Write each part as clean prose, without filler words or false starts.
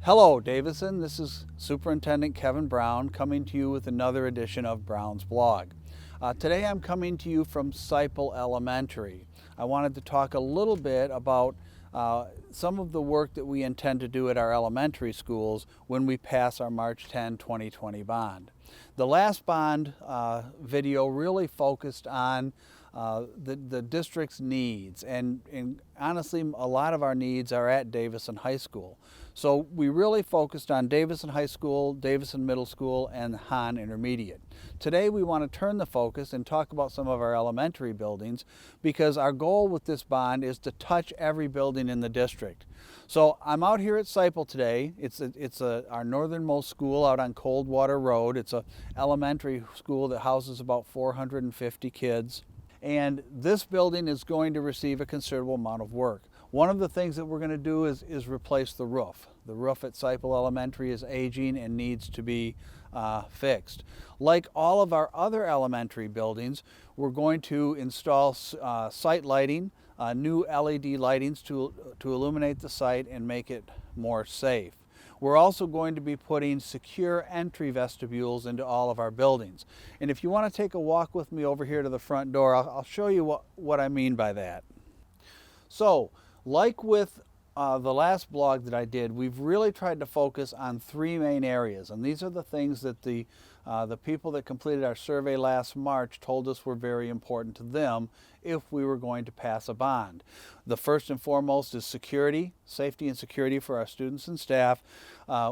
Hello, Davison. This is Superintendent Kevin Brown coming to you with another edition of Brown's Blog. Today I'm coming to you from Siple Elementary. I wanted to talk a little bit about some of the work that we intend to do at our elementary schools when we pass our March 10, 2020 bond. The last bond video really focused on the district's needs, and honestly a lot of our needs are at Davison High School. So we really focused on Davison High School, Davison Middle School, and Hahn Intermediate. Today we want to turn the focus and talk about some of our elementary buildings, because our goal with this bond is to touch every building in the district. So I'm out here at Siple today. It's our northernmost school out on Coldwater Road. It's an elementary school that houses about 450 kids. And this building is going to receive a considerable amount of work. One of the things that we're going to do is replace the roof. The roof at Siple Elementary is aging and needs to be fixed. Like all of our other elementary buildings, we're going to install site lighting, new LED lightings to illuminate the site and make it more safe. We're also going to be putting secure entry vestibules into all of our buildings. And if you want to take a walk with me over here to the front door, I'll show you what I mean by that. So, like with the last blog that I did, we've really tried to focus on three main areas. And these are the things that the people that completed our survey last March told us were very important to them if we were going to pass a bond. The first and foremost is security, safety and security for our students and staff.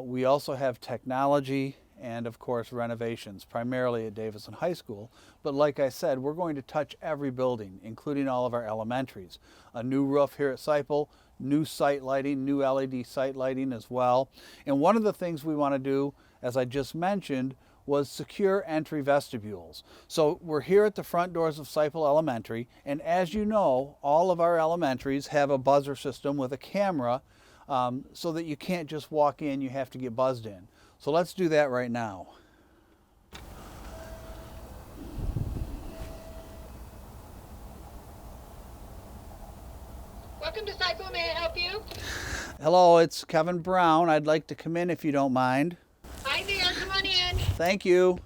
We also have technology and of course renovations, primarily at Davison High School. But like I said, we're going to touch every building, including all of our elementaries. A new roof here at Siple, new site lighting, new LED site lighting as well. And one of the things we want to do, as I just mentioned, was secure entry vestibules. So we're here at the front doors of Siple Elementary, and as you know, all of our elementaries have a buzzer system with a camera so that you can't just walk in, you have to get buzzed in. So let's do that right now. Welcome to Siple. May I help you? Hello, it's Kevin Brown. I'd like to come in if you don't mind. Hi there. Come on in. Thank you.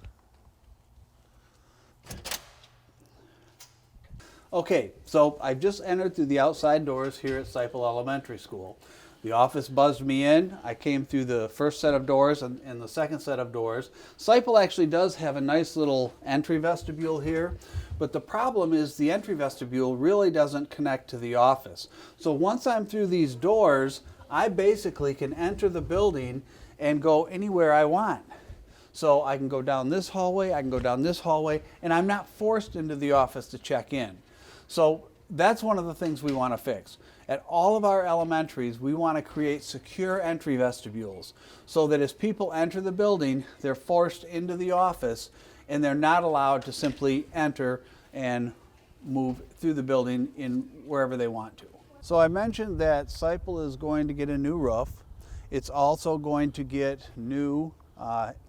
Okay, so I've just entered through the outside doors here at Siple Elementary School. The office buzzed me in. I came through the first set of doors and the second set of doors. Siple actually does have a nice little entry vestibule here, but the problem is the entry vestibule really doesn't connect to the office. So once I'm through these doors, I basically can enter the building and go anywhere I want. So I can go down this hallway, I can go down this hallway, and I'm not forced into the office to check in. So that's one of the things we want to fix. At all of our elementaries, we want to create secure entry vestibules so that as people enter the building, they're forced into the office and they're not allowed to simply enter and move through the building in wherever they want to. So I mentioned that Siple is going to get a new roof. It's also going to get new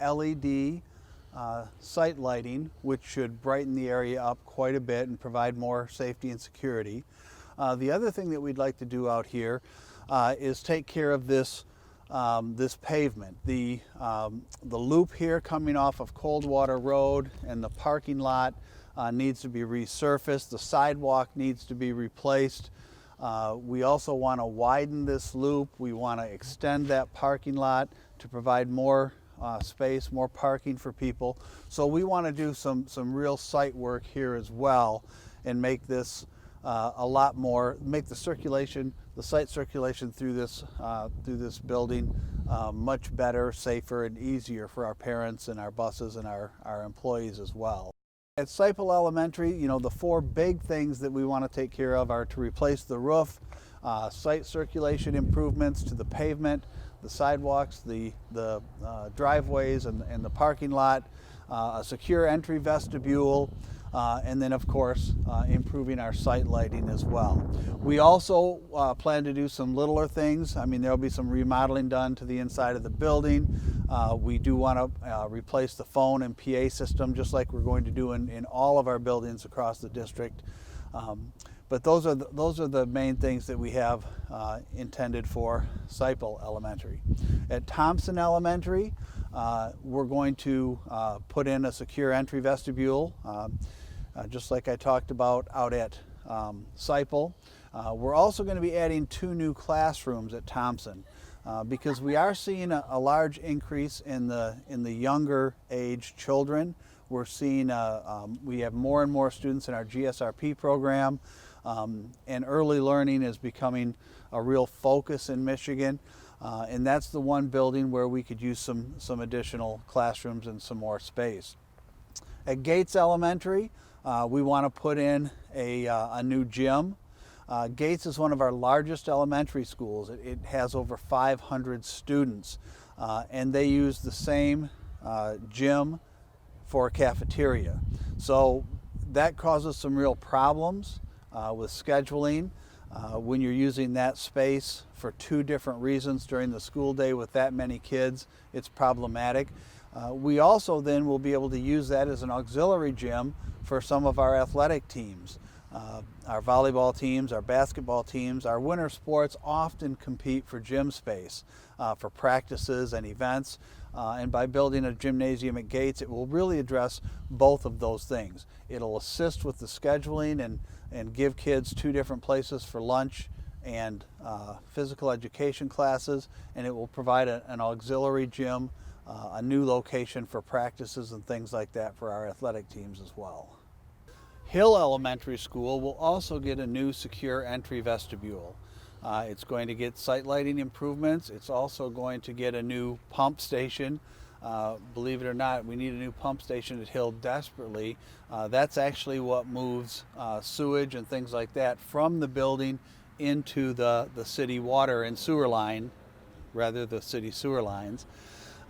LED site lighting, which should brighten the area up quite a bit and provide more safety and security. The other thing that we'd like to do out here is take care of this this pavement. The loop here coming off of Coldwater Road and the parking lot needs to be resurfaced. The sidewalk needs to be replaced. We also want to widen this loop. We want to extend that parking lot to provide more space, more parking for people. So we want to do some real site work here as well and make this a lot more, make the circulation, the site circulation through this building much better, safer, and easier for our parents and our buses and our employees as well. At Siple Elementary, you know, the four big things that we want to take care of are to replace the roof, site circulation improvements to the pavement, the sidewalks, the driveways and the parking lot, a secure entry vestibule, and then of course improving our site lighting as well. We also plan to do some littler things. I mean, there'll be some remodeling done to the inside of the building. We do want to replace the phone and PA system, just like we're going to do in all of our buildings across the district. But those are the main things that we have intended for Siple Elementary. At Thompson Elementary, we're going to put in a secure entry vestibule, just like I talked about out at Siple. We're also going to be adding 2 new classrooms at Thompson because we are seeing a large increase in the younger age children. We're seeing we have more and more students in our GSRP program, and early learning is becoming a real focus in Michigan. And that's the one building where we could use some additional classrooms and some more space. At Gates Elementary, we want to put in a new gym. Gates is one of our largest elementary schools. It has over 500 students, and they use the same gym for a cafeteria. So that causes some real problems with scheduling. When you're using that space for 2 different reasons during the school day with that many kids, it's problematic. We also then will be able to use that as an auxiliary gym for some of our athletic teams. Our volleyball teams, our basketball teams, our winter sports often compete for gym space for practices and events. And by building a gymnasium at Gates, it will really address both of those things. It'll assist with the scheduling and give kids 2 different places for lunch and physical education classes, and it will provide an auxiliary gym, a new location for practices and things like that for our athletic teams as well. Hill Elementary School will also get a new secure entry vestibule. It's going to get site lighting improvements. It's also going to get a new pump station. Believe it or not, we need a new pump station at Hill desperately. That's actually what moves sewage and things like that from the building into the city water and sewer line, rather the city sewer lines.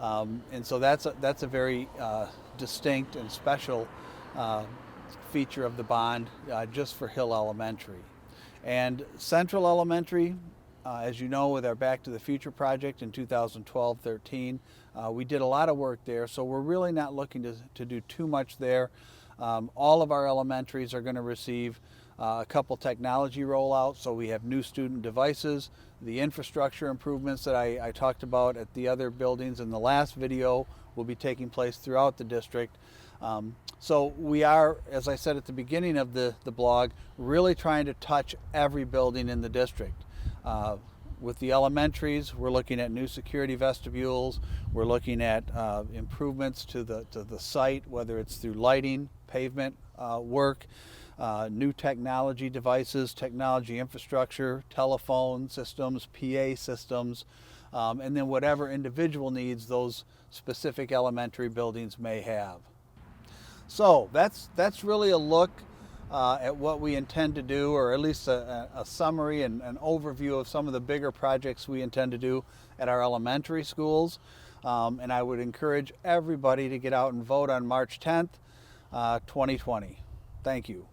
And so that's a very distinct and special feature of the bond just for Hill Elementary. And Central Elementary, as you know, with our Back to the Future project in 2012-13, we did a lot of work there, so we're really not looking to do too much there. All of our elementaries are going to receive a couple technology rollouts, so we have new student devices. The infrastructure improvements that I talked about at the other buildings in the last video will be taking place throughout the district. So we are, as I said at the beginning of the blog, really trying to touch every building in the district. With the elementaries, we're looking at new security vestibules. We're looking at improvements to the site, whether it's through lighting, pavement work, new technology devices, technology infrastructure, telephone systems, PA systems, and then whatever individual needs those specific elementary buildings may have. So that's really a look at what we intend to do, or at least a summary and an overview of some of the bigger projects we intend to do at our elementary schools. And I would encourage everybody to get out and vote on March 10th, 2020. Thank you.